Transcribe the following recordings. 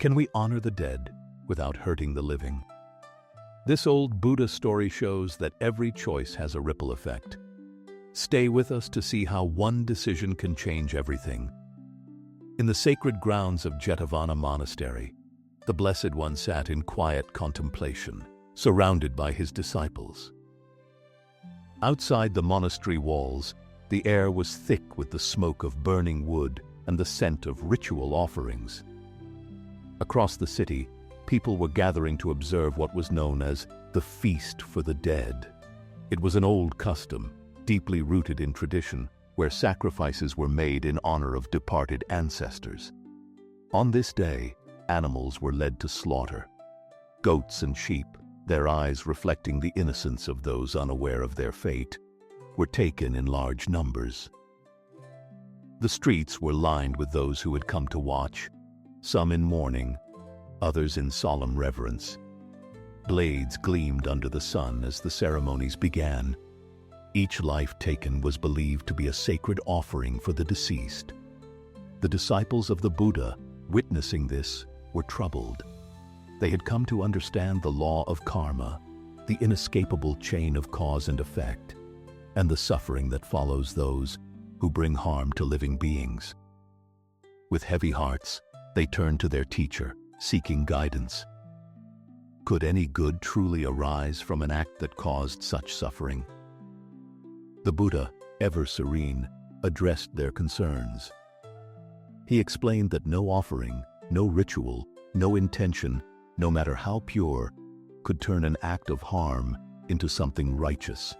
Can we honor the dead without hurting the living? This old Buddha story shows that every choice has a ripple effect. Stay with us to see how one decision can change everything. In the sacred grounds of Jataka Monastery, the Blessed One sat in quiet contemplation, surrounded by his disciples. Outside the monastery walls, the air was thick with the smoke of burning wood and the scent of ritual offerings. Across the city, people were gathering to observe what was known as the Feast for the Dead. It was an old custom, deeply rooted in tradition, where sacrifices were made in honor of departed ancestors. On this day, animals were led to slaughter. Goats and sheep, their eyes reflecting the innocence of those unaware of their fate, were taken in large numbers. The streets were lined with those who had come to watch, some in mourning, others in solemn reverence. Blades gleamed under the sun as the ceremonies began. Each life taken was believed to be a sacred offering for the deceased. The disciples of the Buddha, witnessing this, were troubled. They had come to understand the law of karma, the inescapable chain of cause and effect, and the suffering that follows those who bring harm to living beings. With heavy hearts, they turned to their teacher, seeking guidance. Could any good truly arise from an act that caused such suffering? The Buddha, ever serene, addressed their concerns. He explained that no offering, no ritual, no intention, no matter how pure, could turn an act of harm into something righteous.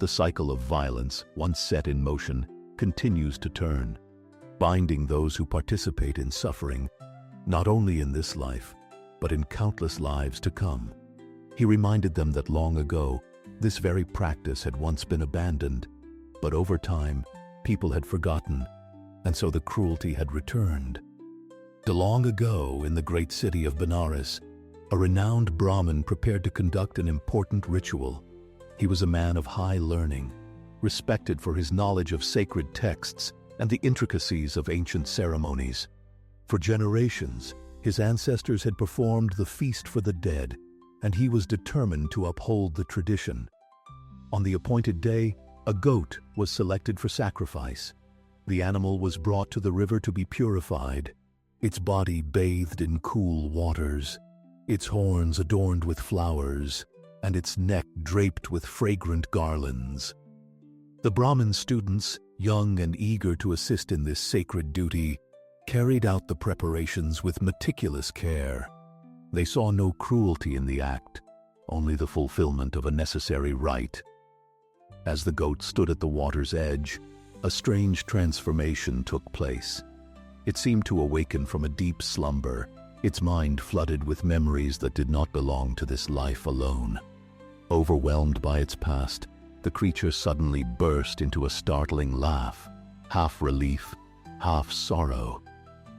The cycle of violence, once set in motion, continues to turn, binding those who participate in suffering, not only in this life, but in countless lives to come. He reminded them that long ago, this very practice had once been abandoned, but over time, people had forgotten, and so the cruelty had returned. Long ago, in the great city of Benares, a renowned Brahmin prepared to conduct an important ritual. He was a man of high learning, respected for his knowledge of sacred texts and the intricacies of ancient ceremonies. For generations, his ancestors had performed the feast for the dead, and he was determined to uphold the tradition. On the appointed day, a goat was selected for sacrifice. The animal was brought to the river to be purified, its body bathed in cool waters, its horns adorned with flowers, and its neck draped with fragrant garlands. The Brahmin students, young and eager to assist in this sacred duty, carried out the preparations with meticulous care. They saw no cruelty in the act, only the fulfillment of a necessary rite. As the goat stood at the water's edge, a strange transformation took place. It seemed to awaken from a deep slumber, its mind flooded with memories that did not belong to this life alone. Overwhelmed by its past, the creature suddenly burst into a startling laugh, half relief, half sorrow.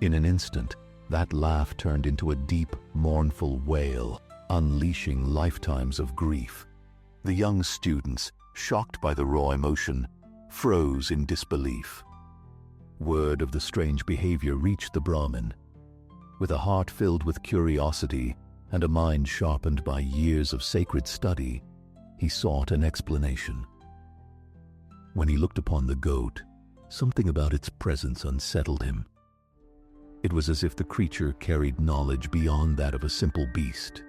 In an instant, that laugh turned into a deep, mournful wail, unleashing lifetimes of grief. The young students, shocked by the raw emotion, froze in disbelief. Word of the strange behavior reached the Brahmin. With a heart filled with curiosity and a mind sharpened by years of sacred study, he sought an explanation. When he looked upon the goat, something about its presence unsettled him. It was as if the creature carried knowledge beyond that of a simple beast.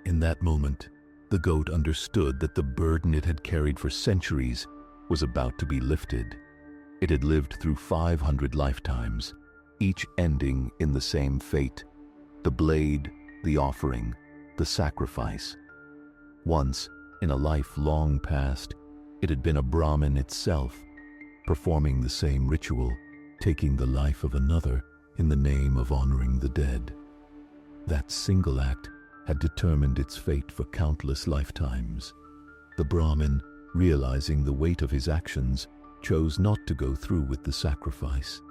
In that moment, the goat understood that the burden it had carried for centuries was about to be lifted. It had lived through 500 lifetimes, each ending in the same fate: the blade, the offering, the sacrifice. Once, in a life long past, it had been a Brahmin itself, performing the same ritual, taking the life of another in the name of honoring the dead. That single act had determined its fate for countless lifetimes. The Brahmin, realizing the weight of his actions, chose not to go through with the sacrifice.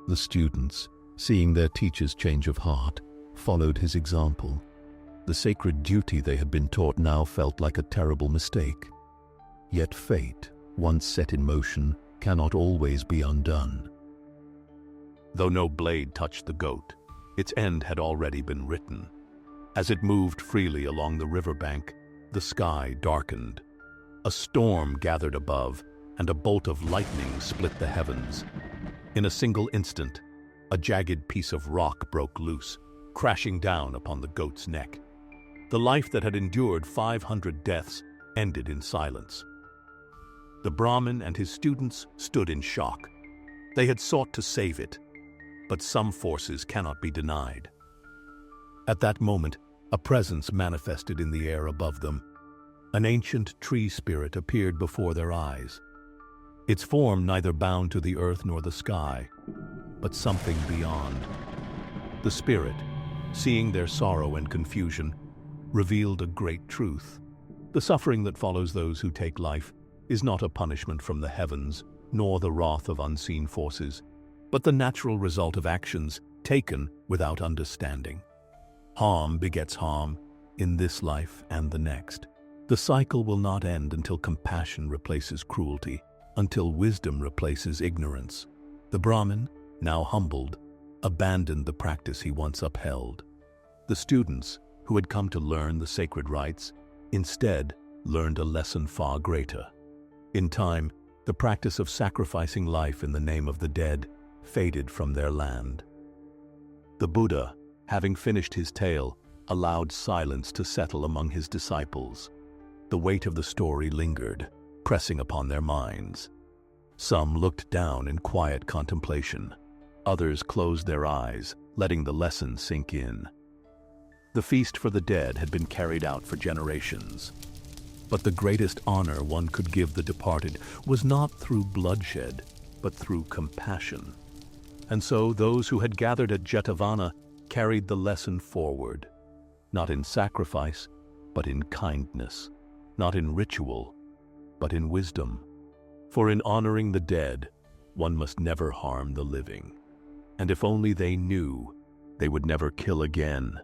The students, seeing their teacher's change of heart, followed his example. The sacred duty they had been taught now felt like a terrible mistake. Yet fate, once set in motion, cannot always be undone. Though no blade touched the goat, Its end had already been written. As it moved freely along the riverbank, the sky darkened. A storm gathered above, and a bolt of lightning split the heavens. In a single instant, a jagged piece of rock broke loose, crashing down upon the goat's neck. The life that had endured 500 deaths ended in silence. The Brahmin and his students stood in shock. They had sought to save it, but some forces cannot be denied. At that moment, a presence manifested in the air above them. An ancient tree spirit appeared before their eyes. Its form neither bound to the earth nor the sky, but something beyond. The spirit, seeing their sorrow and confusion, revealed a great truth. The suffering that follows those who take life is not a punishment from the heavens, nor the wrath of unseen forces, but the natural result of actions taken without understanding. Harm begets harm in this life and the next. The cycle will not end until compassion replaces cruelty, until wisdom replaces ignorance. The Brahmin, now humbled, abandoned the practice he once upheld. The students, who had come to learn the sacred rites, instead learned a lesson far greater. In time, the practice of sacrificing life in the name of the dead faded from their land. The Buddha, having finished his tale, allowed silence to settle among his disciples. The weight of the story lingered, pressing upon their minds. Some looked down in quiet contemplation. Others closed their eyes, letting the lesson sink in. The feast for the dead had been carried out for generations. But the greatest honor one could give the departed was not through bloodshed, but through compassion. And so those who had gathered at Jataka carried the lesson forward, not in sacrifice, but in kindness, not in ritual, but in wisdom. For in honoring the dead, one must never harm the living. And if only they knew, they would never kill again.